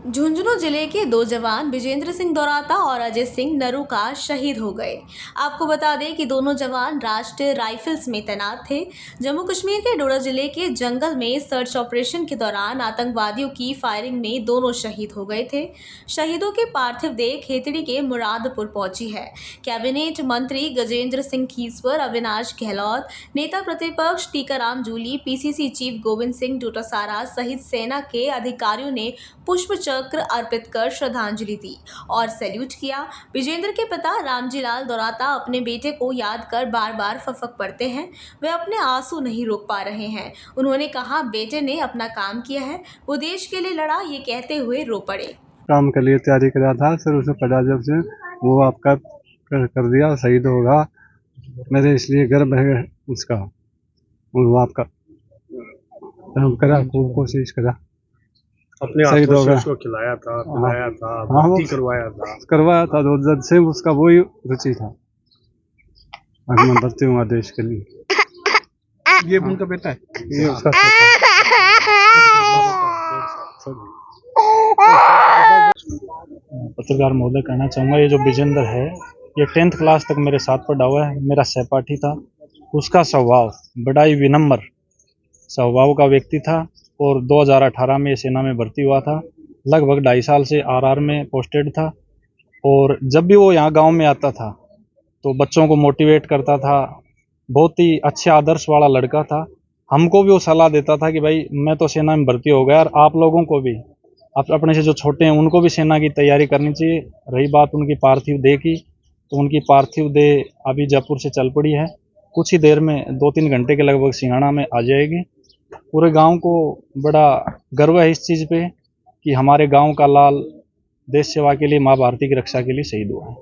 झुंझुनू जिले के दो जवान विजेंद्र सिंह दौराता और अजय सिंह नरूका शहीद हो गए। आपको बता दें कि दोनों जवान राष्ट्रीय राइफल्स में तैनात थे। जम्मू कश्मीर के डोडा जिले के जंगल में सर्च ऑपरेशन के दौरान आतंकवादियों की फायरिंग में दोनों शहीद हो गए थे। शहीदों के पार्थिव देह खेतड़ी के मुरादपुर पहुंची है। कैबिनेट मंत्री गजेंद्र सिंह खीसवर, अविनाश गहलोत, नेता प्रतिपक्ष टीकाराम जूली, पीसीसी चीफ गोविंद सिंह डोटासरा सहित सेना के अधिकारियों ने पुष्प चक्र अर्पित कर श्रद्धांजलि दी और सैल्यूट किया। विजेंद्र के पिता रामजी लाल दौराता अपने बेटे को याद कर बार बार फफक पड़ते हैं। वे अपने आंसू नहीं रोक पा रहे हैं। उन्होंने कहा, बेटे ने अपना काम किया है, वो देश के लिए लड़ा, ये कहते हुए रो पड़े। काम के लिए तैयारी कर रहा था, शुरू से पढ़ा जब से वो आपका कर दिया, शहीद होगा। मेरे इसलिए गर्व है उसका, वो आपका करा, खूब कोशिश करा, अपने हाथों से उसको खिलाया था, पिलाया था, भर्ती करवाया था। तो जब से उसका वही रुचि था, मैं भर्ती हुआ देश के लिए। ये उनका बेटा है, ये उसका पत्रकार महोदय कहना चाहूँगा, ये जो विजेंद्र है ये 10th क्लास तक मेरे साथ पढ़ा हुआ है, मेरा सहपाठी था। उसका स्वभाव बड़ा ही विनम्र स्वभाव का व्यक्ति था और 2018 में सेना में भर्ती हुआ था। लगभग 2.5 साल से आरआर में पोस्टेड था और जब भी वो यहाँ गांव में आता था तो बच्चों को मोटिवेट करता था। बहुत ही अच्छे आदर्श वाला लड़का था। हमको भी वो सलाह देता था कि भाई मैं तो सेना में भर्ती हो गया और आप लोगों को भी, अपने से जो छोटे हैं उनको भी सेना की तैयारी करनी चाहिए। रही बात उनकी पार्थिव देह की, तो उनकी पार्थिव देह अभी जयपुर से चल पड़ी है। कुछ ही देर में 2-3 घंटे के लगभग सिंघाना में आ जाएगी। पूरे गांव को बड़ा गर्व है इस चीज़ पे कि हमारे गांव का लाल देश सेवा के लिए, माँ भारती की रक्षा के लिए शहीद हुआ है।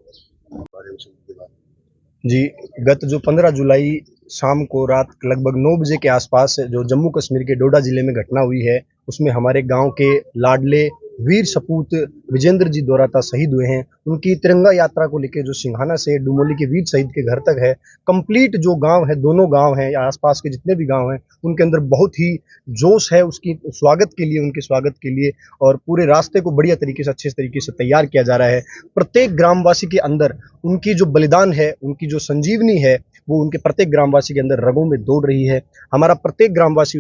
जी, गत जो 15 जुलाई शाम को रात लगभग 9 बजे के आसपास जो जम्मू कश्मीर के डोडा जिले में घटना हुई है, उसमें हमारे गांव के लाडले वीर सपूत विजेंद्र जी दौराता शहीद हुए हैं। उनकी तिरंगा यात्रा को लेकर जो सिंघाना से डुमोली के वीर शहीद के घर तक है, कंप्लीट जो गांव है, दोनों गांव हैं या आसपास के जितने भी गांव हैं, उनके अंदर बहुत ही जोश है उसकी स्वागत के लिए, उनके स्वागत के लिए। और पूरे रास्ते को बढ़िया तरीके से, अच्छे तरीके से तैयार किया जा रहा है। प्रत्येक ग्रामवासी के अंदर उनकी जो बलिदान है, उनकी जो संजीवनी है, वो उनके प्रत्येक ग्रामवासी के अंदर रगों में दौड़ रही है। हमारा प्रत्येक ग्रामवासी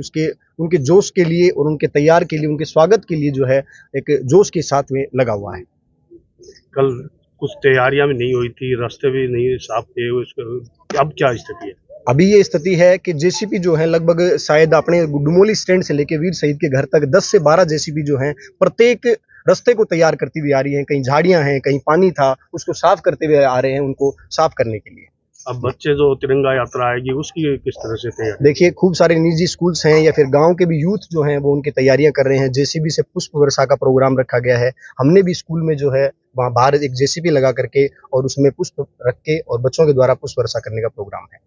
उनके जोश के लिए और उनके तैयार के लिए, उनके स्वागत के लिए जो है एक जोश के साथ में लगा हुआ है। कल कुछ तैयारियां भी नहीं हुई थी, रास्ते भी नहीं साफ थे, अब क्या स्थिति है? अभी ये स्थिति है कि जेसीबी जो है लगभग शायद अपने डुमोली स्टैंड से लेके वीर शहीद के घर तक 10 से 12 जेसीबी जो हैं प्रत्येक रास्ते को तैयार करती हुई आ रही हैं। कहीं झाड़ियां हैं, कहीं पानी था, उसको साफ करते हुए आ रहे हैं, उनको साफ करने के लिए। अब बच्चे जो तिरंगा यात्रा आएगी उसकी किस तरह से तैयारी? देखिए, खूब सारे निजी स्कूल्स हैं या फिर गांव के भी यूथ जो हैं वो उनकी तैयारियां कर रहे हैं। जेसीबी से पुष्प वर्षा का प्रोग्राम रखा गया है। हमने भी स्कूल में जो है वहाँ बाहर एक जेसीबी लगा करके और उसमें पुष्प रख के और बच्चों के द्वारा पुष्प वर्षा करने का प्रोग्राम है।